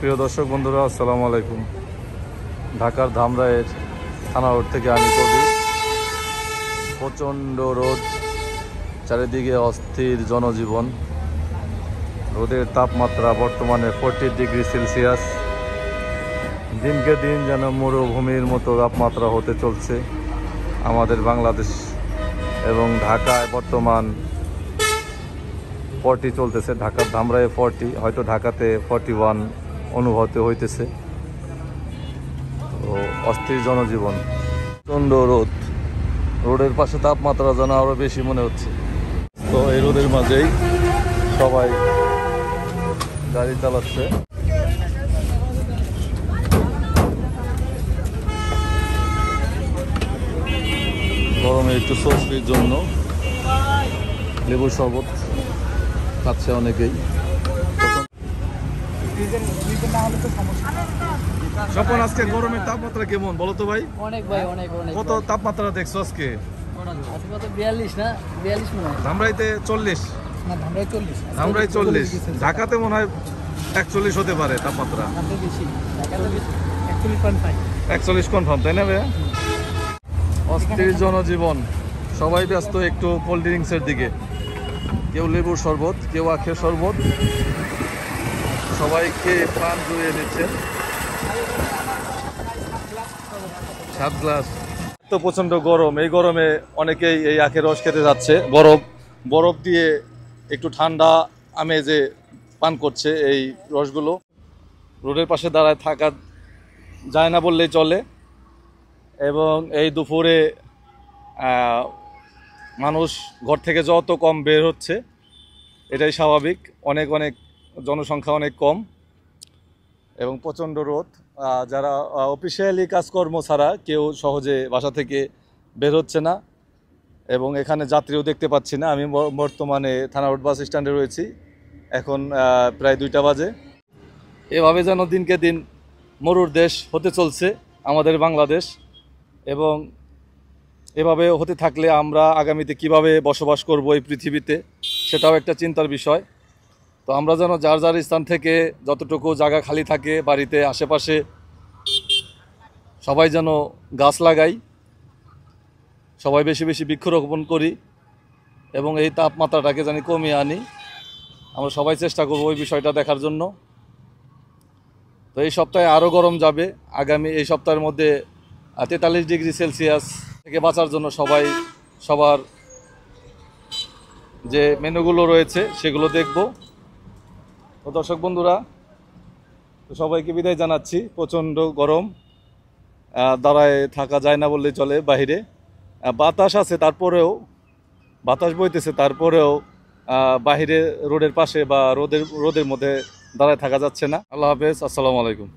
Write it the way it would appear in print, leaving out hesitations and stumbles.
প্রিয় দর্শক বন্ধুরা, আসসালামু আলাইকুম। ঢাকার ধামরাইয়ের থানা রোড থেকে আমি কবি। প্রচণ্ড রোদ, চারিদিকে অস্থির জনজীবন। রোদের তাপমাত্রা বর্তমানে 40 ডিগ্রি সেলসিয়াস। দিনকে দিন যেন মরুভূমির মতো তাপমাত্রা হতে চলছে আমাদের বাংলাদেশ এবং ঢাকায় বর্তমান 40 চলতেছে। ঢাকার ধামরাইয়ে 40, হয়তো ঢাকাতে 41 অনুভূত হইতেছে। তো অস্থির জনজীবন, প্রচণ্ড রোদ, রোডের পাশে তাপমাত্রা যেন আরও বেশি মনে হচ্ছে। তো এই রোদের মাঝেই সবাই গাড়ি চালাচ্ছে। গরমে একটু স্বস্তির জন্য লেবুর শরবত খাচ্ছে অনেকেই। স্বপন, আজকে গরমের তাপমাত্রা কেমন বলো তো ভাই? অনেক ভাই, অনেক অনেক। কত তাপমাত্রা দেখছো আজকে? আজকে কত 42 না 42 মনে হয়। ধামরাইতে 40 না, ধামরাই 40। ধামরাই 40, ঢাকাতে মনে হয় 41 হতে পারে তাপমাত্রা। ঢাকাতে বেশি, ঢাকাতে বেশি 41.5 41 কনফার্ম, তাই না ভাইয়া? অস্থির জনজীবন, সবাই ব্যস্ত একটু কোল্ড ড্রিঙ্কসের দিকে। কেউ লেবুর শরবত, কেউ আখের শরবত, সবাই খেয়ে প্রাণ জুড়িয়ে নিচ্ছেন। 7 গ্লাস। তো প্রচণ্ড গরম, এই গরমে অনেকেই এই আখের রস খেতে যাচ্ছে। বরফ দিয়ে একটু ঠান্ডা আমেজে পান করছে এই রসগুলো। রোডের পাশে দাঁড়ায় থাকা যায় না বললেই চলে। এবং এই দুপুরে মানুষ ঘর থেকে যত কম বের হচ্ছে, এটাই স্বাভাবিক। অনেক জনসংখ্যা অনেক কম এবং প্রচণ্ড রোদ। যারা অফিসিয়ালি কাজকর্ম ছাড়া কেউ সহজে বাসা থেকে বের হচ্ছে না এবং এখানে যাত্রীও দেখতে পাচ্ছি না। আমি বর্তমানে থানা রোড বাস স্ট্যান্ডে রয়েছি, এখন প্রায় 2টা বাজে। এভাবে যেন দিনকে দিন মরুর দেশ হতে চলছে আমাদের বাংলাদেশ, এবং এভাবে হতে থাকলে আমরা আগামীতে কিভাবে বসবাস করব এই পৃথিবীতে, সেটাও একটা চিন্তার বিষয়। তো আমরা যেন যার যার স্থান থেকে যতটুকু জায়গা খালি থাকে বাড়িতে আশেপাশে, সবাই যেন গাছ লাগাই, সবাই বেশি বেশি বৃক্ষরোপণ করি এবং এই তাপমাত্রাটাকে যেন কমিয়ে আনি। আমরা সবাই চেষ্টা করব ওই বিষয়টা দেখার জন্য। তো এই সপ্তাহে আরও গরম যাবে। আগামী এই সপ্তাহের মধ্যে 43 ডিগ্রি সেলসিয়াস থেকে বাঁচার জন্য সবার যে মেনুগুলো রয়েছে সেগুলো দেখব। তো দর্শক বন্ধুরা, তো সবাইকে বিদায় জানাচ্ছি। প্রচণ্ড গরম, দাঁড়ায় থাকা যায় না বললেই চলে। বাহিরে বাতাস আছে, তারপরেও বাতাস বইতেছে, তারপরেও বাহিরে রোডের পাশে বা রোদের মধ্যে দাঁড়ায় থাকা যাচ্ছে না। আল্লাহ হাফেজ, আসসালামু আলাইকুম।